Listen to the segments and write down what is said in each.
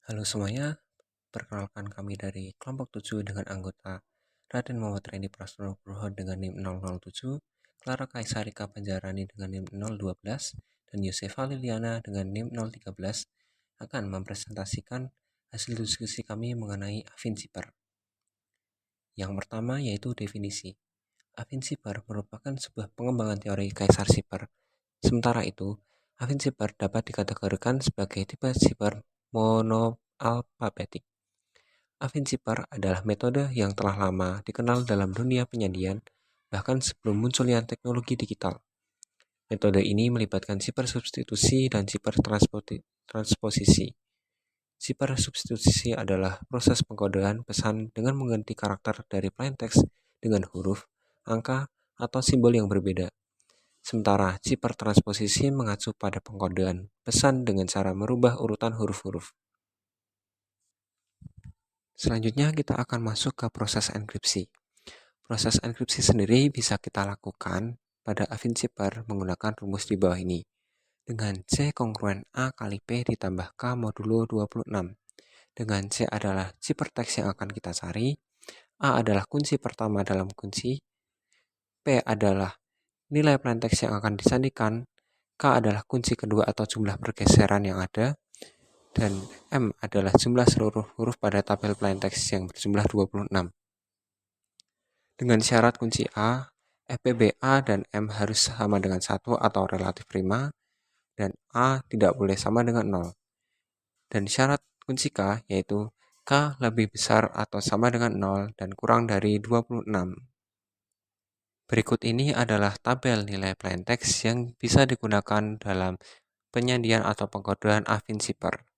Halo semuanya, perkenalkan kami dari kelompok 7 dengan anggota Raden Muhammad Reni Prastono Nugroho dengan NIM 007, Clara Kaisarika Panjarani dengan NIM 012, dan Yosefa Liliana dengan NIM 013 akan mempresentasikan hasil diskusi kami mengenai Affinziper. Yang pertama yaitu definisi. Affinziper merupakan sebuah pengembangan teori Kaisar Zipper. Sementara itu, Affinziper dapat dikategorikan sebagai tipe zipper monoalfabetik. Affinziper adalah metode yang telah lama dikenal dalam dunia penyandian, bahkan sebelum munculnya teknologi digital. Metode ini melibatkan zipper substitusi dan zipper transposisi. Zipper substitusi adalah proses pengkodean pesan dengan mengganti karakter dari plaintext dengan huruf, angka, atau simbol yang berbeda. Sementara zipper transposisi mengacu pada pengkodean pesan dengan cara merubah urutan huruf-huruf. Selanjutnya kita akan masuk ke proses enkripsi. Proses enkripsi sendiri bisa kita lakukan pada Affinziper menggunakan rumus di bawah ini. Dengan C kongruen A kali P ditambah K modulo 26. Dengan C adalah ciphertext yang akan kita cari, A adalah kunci pertama dalam kunci, P adalah nilai plaintext yang akan disandikan, K adalah kunci kedua atau jumlah pergeseran yang ada, dan M adalah jumlah seluruh huruf pada tabel plaintext yang berjumlah 26. Dengan syarat kunci A, FPBA dan M harus sama dengan 1 atau relatif prima, dan A tidak boleh sama dengan 0. Dan syarat kunci K yaitu K lebih besar atau sama dengan 0 dan kurang dari 26. Berikut ini adalah tabel nilai plaintext yang bisa digunakan dalam penyandian atau pengkodean Affinziper.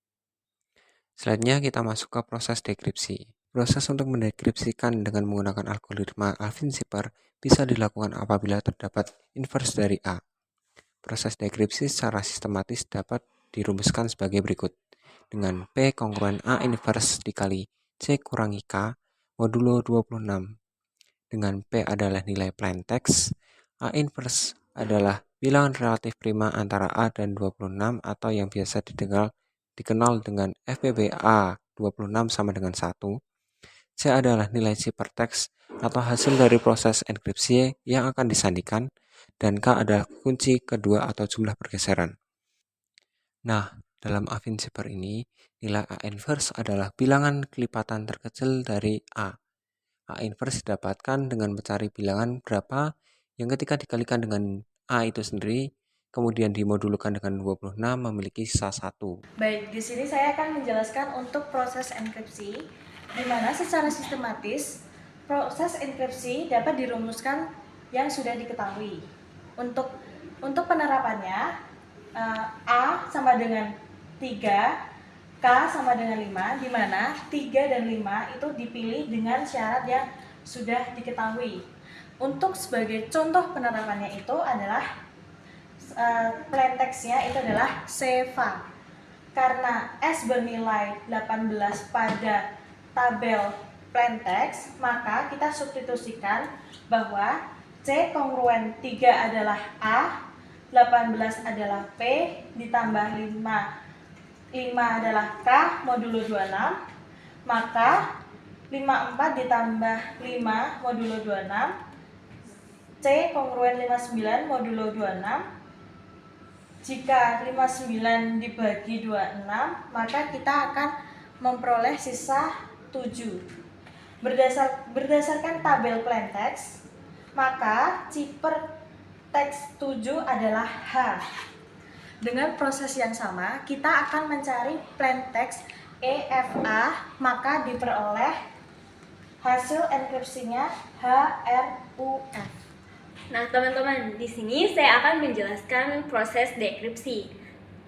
Selanjutnya kita masuk ke proses dekripsi. Proses untuk mendekripsikan dengan menggunakan algoritma Affinziper bisa dilakukan apabila terdapat inverse dari A. Proses dekripsi secara sistematis dapat dirumuskan sebagai berikut. Dengan P kongruen A inverse dikali C kurangi K modulo 26. Dengan P adalah nilai plaintext, A inverse adalah bilangan relatif prima antara A dan 26 atau yang biasa dikenal dengan FPBA 26 sama dengan 1. C adalah nilai ciphertext atau hasil dari proses enkripsi yang akan disandikan, dan K adalah kunci kedua atau jumlah pergeseran. Nah, dalam Affinziper ini, nilai A inverse adalah bilangan kelipatan terkecil dari A. A inverse didapatkan dengan mencari bilangan berapa yang ketika dikalikan dengan A itu sendiri, kemudian dimodulkan dengan 26 memiliki sisa 1. Baik, di sini saya akan menjelaskan untuk proses enkripsi, di mana secara sistematis proses enkripsi dapat dirumuskan yang sudah diketahui. Untuk penerapannya, A sama dengan 3, K sama dengan 5, di mana 3 dan 5 itu dipilih dengan syarat yang sudah diketahui. Untuk sebagai contoh penerapannya itu adalah plaintextnya itu adalah seva. Karena S bernilai 18 pada tabel plaintext, maka kita substitusikan bahwa C kongruen 3 adalah A, 18 adalah P, ditambah 5 adalah K modulo 26, maka 54 ditambah 5 modulo 26, C kongruen 59 modulo 26. Jika 59 dibagi 26, maka kita akan memperoleh sisa 7. Berdasarkan tabel plaintext, maka ciphertext 7 adalah H. Dengan proses yang sama, kita akan mencari plaintext EFA, maka diperoleh hasil enkripsinya HRUF. Nah, teman-teman, di sini saya akan menjelaskan proses dekripsi.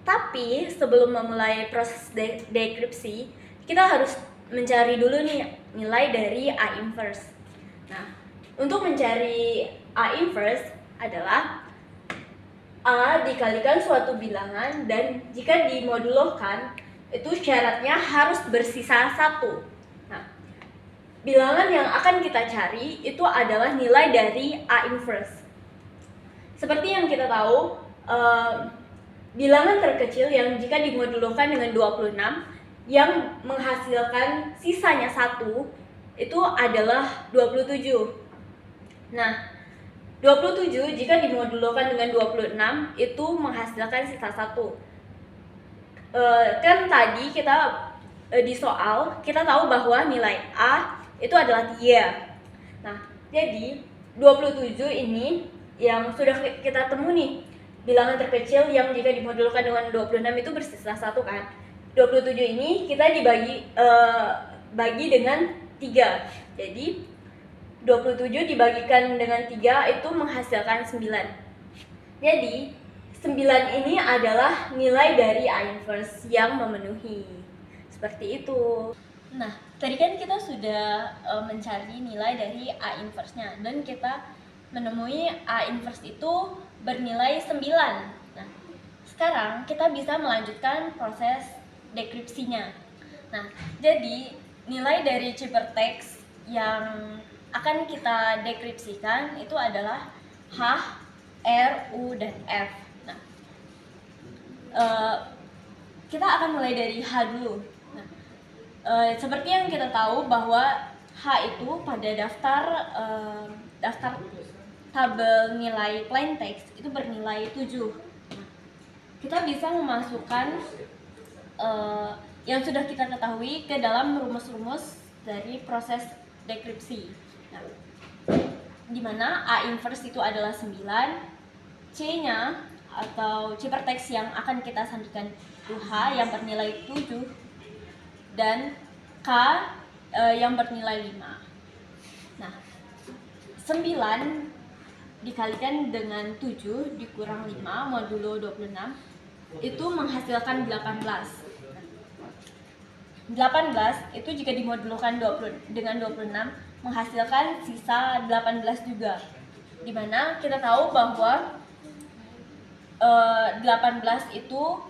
Tapi sebelum memulai proses dekripsi, kita harus mencari dulu nih nilai dari A inverse. Nah, untuk mencari A inverse adalah A dikalikan suatu bilangan dan jika dimodulokan, itu syaratnya harus bersisa 1. Nah, bilangan yang akan kita cari itu adalah nilai dari A inverse. Seperti yang kita tahu, bilangan terkecil yang jika dimodulokan dengan 26 yang menghasilkan sisanya 1 itu adalah 27. Nah, 27 jika dimodulkan dengan 26 itu menghasilkan sisa 1. Kan tadi kita di soal kita tahu bahwa nilai A itu adalah 3. Nah, jadi 27 ini yang sudah kita temu nih, bilangan terkecil yang jika dimodulkan dengan 26 itu bersisa 1 kan. 27 ini kita bagi dengan 3. Jadi 27 dibagikan dengan 3 itu menghasilkan 9. Jadi 9 ini adalah nilai dari A inverse yang memenuhi. Seperti itu. Nah, tadi kan kita sudah mencari nilai dari A inverse-nya dan kita menemui A inverse itu bernilai 9. Nah, sekarang kita bisa melanjutkan proses dekripsinya. Nah, jadi nilai dari ciphertext yang akan kita dekripsikan itu adalah H, R, U, dan F. Nah, kita akan mulai dari H dulu. Nah, seperti yang kita tahu bahwa H itu pada daftar tabel nilai plain text itu bernilai 7. Nah, kita bisa memasukkan yang sudah kita ketahui ke dalam rumus-rumus dari proses dekripsi. Nah, di mana A inverse itu adalah 9, C-nya atau ciphertext yang akan kita sandikan itu H yang bernilai 7 dan K yang bernilai 5. Nah, 9 dikalikan dengan 7 dikurang 5 modulo 26 itu menghasilkan 18. 18 itu jika dimodulkan dengan 26 menghasilkan sisa 18 juga. Dimana kita tahu bahwa 18 itu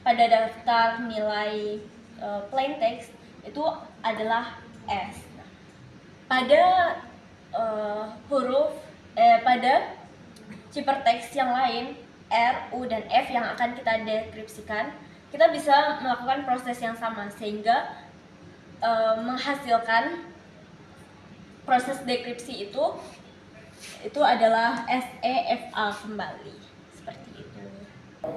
pada daftar nilai plain text itu adalah S. Nah, pada pada ciphertext yang lain R, U, dan F yang akan kita dekripsikan, kita bisa melakukan proses yang sama sehingga menghasilkan proses dekripsi itu adalah SEFA kembali. Seperti itu.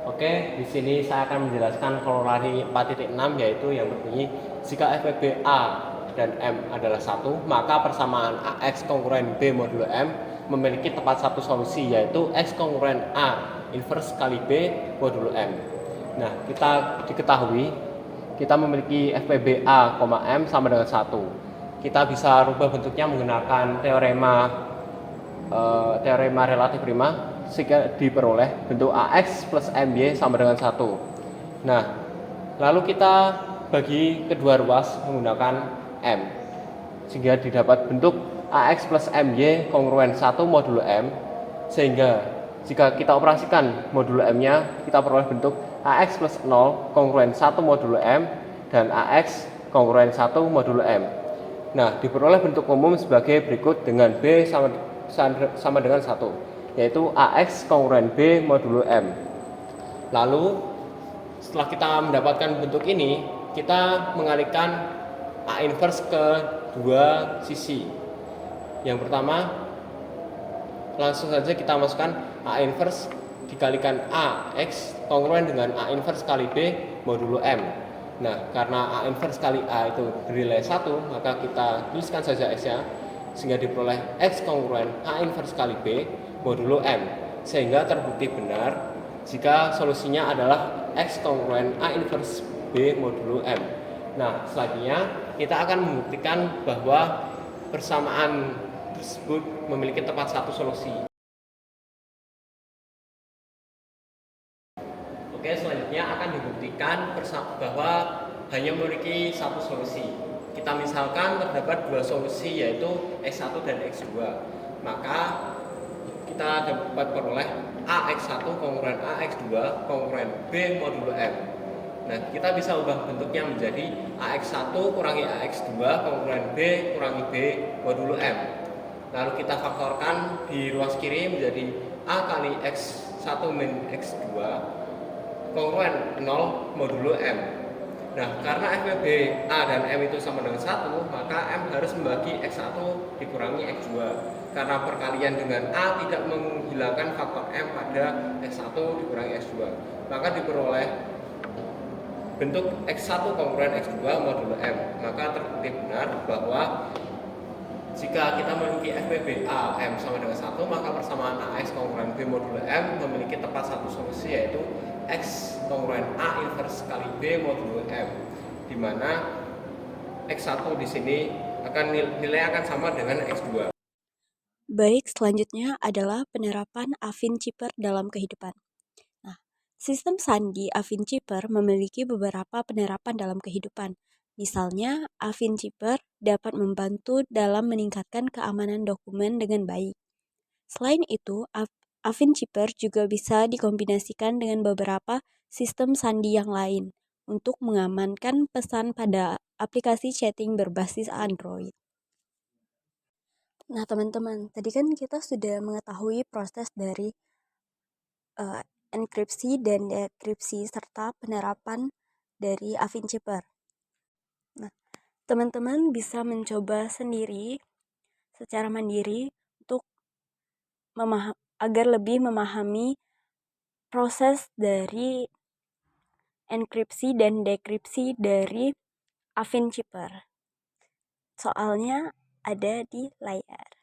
Oke, di sini saya akan menjelaskan korelasi 4.6 yaitu yang berbunyi jika FPB A dan M adalah 1, maka persamaan AX kongruen B modulo M memiliki tepat satu solusi yaitu X kongruen A inverse kali B modulo M. Nah, kita diketahui kita memiliki FPB A, M sama dengan 1. Kita bisa rubah bentuknya menggunakan teorema relatif prima sehingga diperoleh bentuk AX plus MY sama dengan 1. Nah, lalu kita bagi kedua ruas menggunakan M sehingga didapat bentuk AX plus MY kongruen 1 modulo M, sehingga jika kita operasikan modulo M-nya kita peroleh bentuk AX plus 0 kongruen 1 modulo M dan AX kongruen 1 modulo M. Nah, diperoleh bentuk umum sebagai berikut dengan B sama dengan 1, yaitu AX kongruen B modulo M. Lalu setelah kita mendapatkan bentuk ini, kita mengalihkan A inverse ke dua sisi. Yang pertama, langsung saja kita masukkan A inverse dikalikan AX kongruen dengan A inverse kali B modulo M. Nah, karena A inverse kali A itu bernilai 1, maka kita tuliskan saja X-nya sehingga diperoleh X kongruen A inverse kali B modulo M, sehingga terbukti benar jika solusinya adalah X kongruen A inverse B modulo M. Nah, selanjutnya kita akan membuktikan bahwa persamaan tersebut memiliki tepat satu solusi. Oke, selanjutnya akan dibuktikan bahwa hanya memiliki satu solusi. Kita misalkan terdapat dua solusi yaitu X1 dan X2. Maka kita dapat peroleh AX1 kongruen AX2 kongruen B modulo M. Nah, kita bisa ubah bentuknya menjadi AX1 kurangi AX2 kongruen B kurangi B modulo M. Lalu kita faktorkan di ruas kiri menjadi A kali X1 min X2 kongruen 0 modulo M. Nah, karena FPB A dan M itu sama dengan 1, maka M harus membagi X1 dikurangi X2. Karena perkalian dengan A tidak menghilangkan faktor M pada X1 dikurangi X2. Maka diperoleh bentuk X1 kongruen X2 modulo M. Maka terbukti benar bahwa jika kita memiliki FPB A M sama dengan 1, maka persamaan AX kongruen B modulo M memiliki tepat satu solusi, yaitu X kongruen A inverse kali B modulo M, di mana X1 di sini nilai akan sama dengan X2. Baik, selanjutnya adalah penerapan Affine-Chipper dalam kehidupan. Nah, sistem sandi Affine-Chipper memiliki beberapa penerapan dalam kehidupan. Misalnya, Affine-Chipper dapat membantu dalam meningkatkan keamanan dokumen dengan baik. Selain itu, Affine-Chipper juga bisa dikombinasikan dengan beberapa sistem sandi yang lain untuk mengamankan pesan pada aplikasi chatting berbasis Android. Nah, teman-teman, tadi kan kita sudah mengetahui proses dari enkripsi dan dekripsi serta penerapan dari Affine-Chipper. Nah, teman-teman bisa mencoba sendiri secara mandiri untuk agar lebih memahami proses dari enkripsi dan dekripsi dari Affine-Chipper. Soalnya ada di layar.